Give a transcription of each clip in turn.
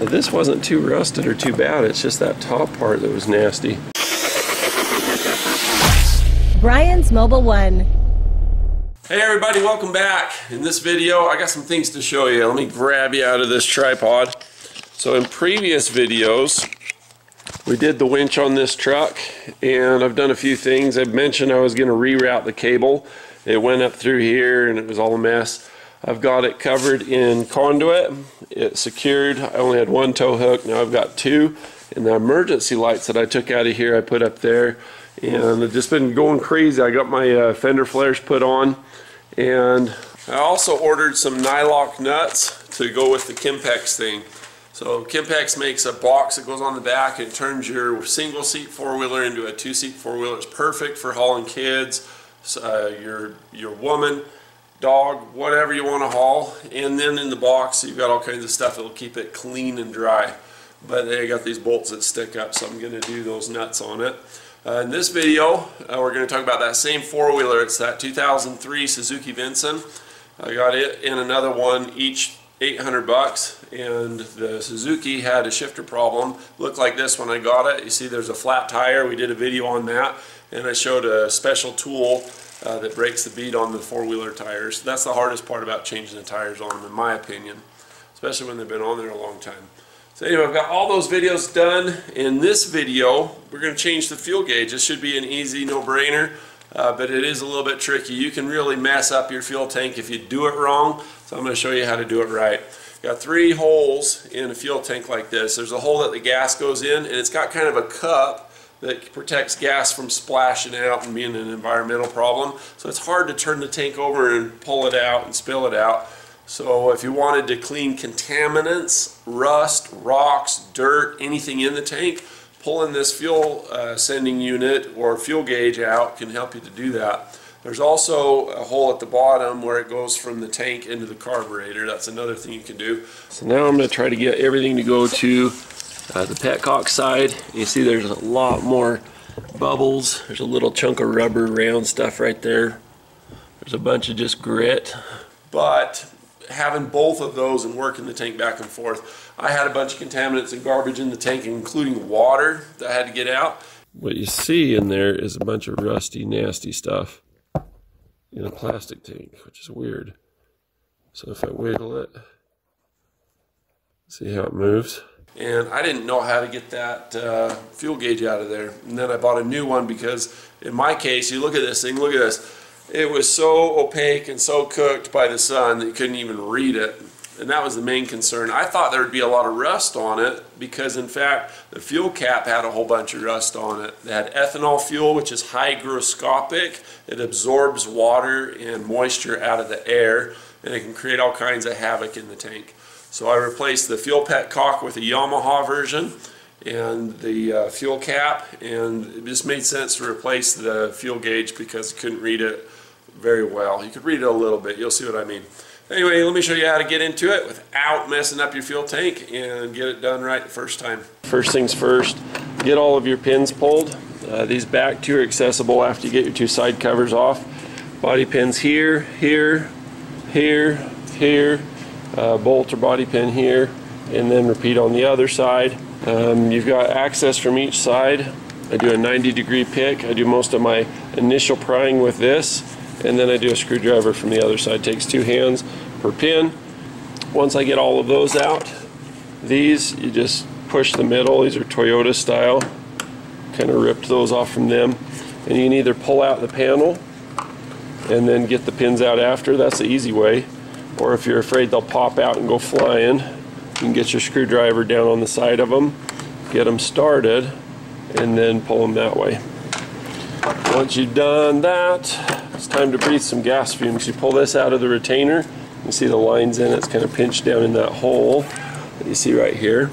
So this wasn't too rusted or too bad, it's just that top part that was nasty. Brian's Mobile One. Hey everybody, welcome back. In this video, I got some things to show you. Let me grab you out of this tripod. So in previous videos, we did the winch on this truck, and I've done a few things. I mentioned I was going to reroute the cable. It went up through here and it was all a mess. I've got it covered in conduit. It's secured. I only had one tow hook. Now I've got two. And the emergency lights that I took out of here, I put up there. And I've just been going crazy. I got my fender flares put on. And I also ordered some nylock nuts to go with the Kimpex thing. So Kimpex makes a box that goes on the back and turns your single seat four-wheeler into a two-seat four-wheeler. It's perfect for hauling kids, your woman, dog, whatever you want to haul. And then in the box you've got all kinds of stuff that will keep it clean and dry. But they got these bolts that stick up, so I'm going to do those nuts on it. In this video we're going to talk about that same four-wheeler. It's that 2003 Suzuki Vincent. I got it in another one, each $800, and the Suzuki had a shifter problem. Looked like this when I got it. You see there's a flat tire. We did a video on that, and I showed a special tool that breaks the bead on the four-wheeler tires. That's the hardest part about changing the tires on them, in my opinion, especially when they've been on there a long time. So anyway, I've got all those videos done. In this video, we're going to change the fuel gauge. This should be an easy, no-brainer, but it is a little bit tricky. You can really mess up your fuel tank if you do it wrong, so I'm going to show you how to do it right. Got 3 holes in a fuel tank like this. There's a hole that the gas goes in, and it's got kind of a cup that protects gas from splashing out and being an environmental problem. So it's hard to turn the tank over and pull it out and spill it out. So if you wanted to clean contaminants, rust, rocks, dirt, anything in the tank, pulling this fuel sending unit or fuel gauge out can help you to do that. There's also a hole at the bottom where it goes from the tank into the carburetor. That's another thing you can do. So now I'm going to try to get everything to go to the petcock side. You see there's a lot more bubbles. There's a little chunk of rubber round stuff right there. There's a bunch of just grit. But having both of those and working the tank back and forth, I had a bunch of contaminants and garbage in the tank, including water that I had to get out. What you see in there is a bunch of rusty, nasty stuff in a plastic tank, which is weird. So if I wiggle it, see how it moves? And I didn't know how to get that fuel gauge out of there. And then I bought a new one because in my case, you look at this thing, look at this. It was so opaque and so cooked by the sun that you couldn't even read it. And that was the main concern. I thought there would be a lot of rust on it because in fact the fuel cap had a whole bunch of rust on it. It had ethanol fuel, which is hygroscopic. It absorbs water and moisture out of the air, and it can create all kinds of havoc in the tank. So I replaced the fuel petcock with a Yamaha version and the fuel cap, and it just made sense to replace the fuel gauge because I couldn't read it very well. You could read it a little bit, you'll see what I mean. Anyway, let me show you how to get into it without messing up your fuel tank and get it done right the first time. First things first, get all of your pins pulled. These back two are accessible after you get your 2 side covers off. Body pins here, here, here, here, bolt or body pin here, and then repeat on the other side. You've got access from each side. I do a 90-degree pick. I do most of my initial prying with this, and then I do a screwdriver from the other side. It takes 2 hands per pin. Once I get all of those out, these you just push the middle. These are Toyota style. Kind of ripped those off from them. And you can either pull out the panel and then get the pins out after. That's the easy way. Or if you're afraid they'll pop out and go flying, you can get your screwdriver down on the side of them, get them started, and then pull them that way. Once you've done that, it's time to breathe some gas fumes. You pull this out of the retainer, you see the lines in it. It's kind of pinched down in that hole that you see right here.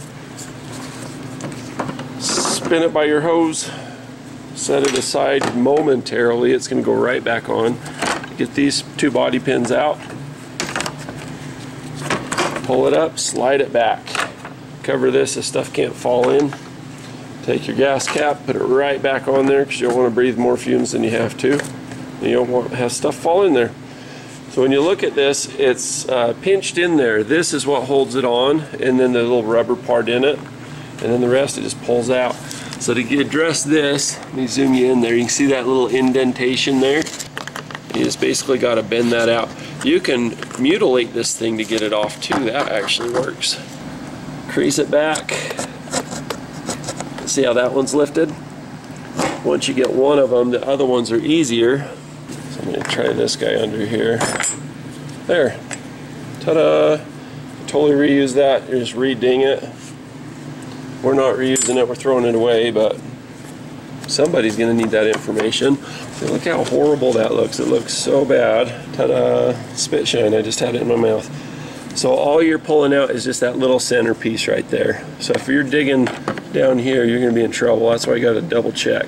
Spin it by your hose, set it aside momentarily. It's going to go right back on. Get these 2 body pins out, pull it up, slide it back. Cover this so stuff can't fall in. Take your gas cap, put it right back on there because you don't want to breathe more fumes than you have to. You don't want to have stuff fall in there. So when you look at this, it's pinched in there. This is what holds it on, and then the little rubber part in it, and then the rest it just pulls out. So to address this, let me zoom you in there. You can see that little indentation there. You just basically got to bend that out. You can mutilate this thing to get it off too. That actually works. Crease it back. See how that one's lifted? Once you get one of them, the other ones are easier. So I'm going to try this guy under here. There. Ta-da! Totally reuse that. You just re-ding it. We're not reusing it, we're throwing it away, but somebody's going to need that information. See, look how horrible that looks. It looks so bad. Ta-da! Spit shine. I just had it in my mouth. So all you're pulling out is just that little centerpiece right there. So if you're digging down here, you're going to be in trouble. That's why you got to double check.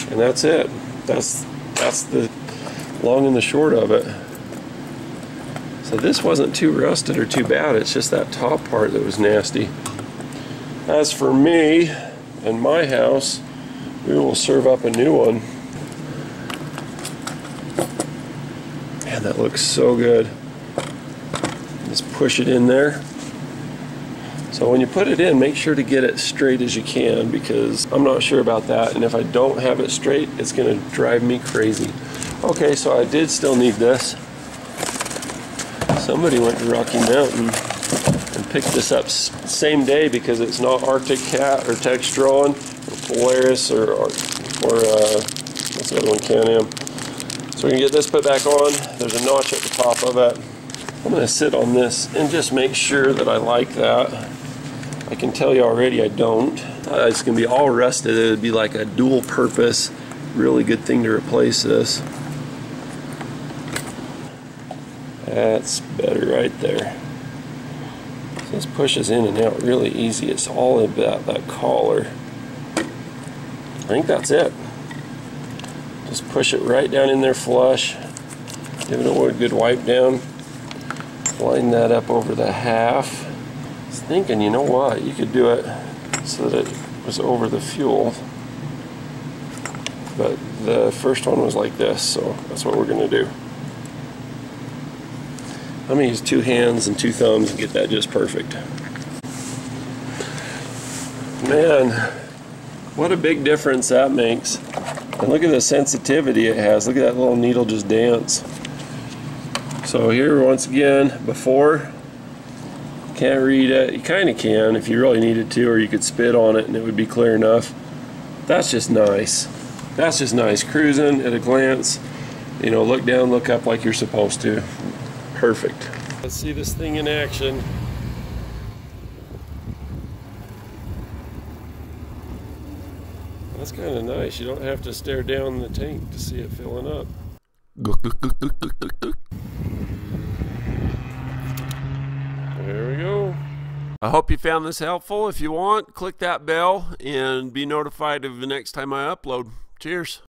And that's it. That's the long and the short of it. So this wasn't too rusted or too bad. It's just that top part that was nasty. As for me and my house, we will serve up a new one. Man, that looks so good. Just push it in there. So when you put it in, make sure to get it straight as you can, because I'm not sure about that, and if I don't have it straight, it's going to drive me crazy. Okay, so I did still need this. Somebody went to Rocky Mountain and picked this up same day, because it's not Arctic Cat or Textron or Polaris or what's the other one, Can-Am. So we can get this put back on. There's a notch at the top of it. I'm going to sit on this and just make sure that I like that. I can tell you already I don't. It's going to be all rusted. It would be like a dual purpose, really good thing to replace this. That's better right there. So this pushes in and out really easy. It's all about that collar. I think that's it. Just push it right down in there flush. Give it a good wipe down. Line that up over the half. I was thinking, you know what, you could do it so that it was over the fuel. But the first one was like this, so that's what we're going to do. I'm going to use 2 hands and 2 thumbs and get that just perfect. Man, what a big difference that makes. And look at the sensitivity it has. Look at that little needle just dance. So here, once again, before, can't read it. You kind of can if you really needed to, or you could spit on it and it would be clear enough. That's just nice. That's just nice. Cruising at a glance, you know, look down, look up like you're supposed to. Perfect. Let's see this thing in action. That's kind of nice. You don't have to stare down the tank to see it filling up. There we go. I hope you found this helpful. If you want, click that bell and be notified of the next time I upload. Cheers.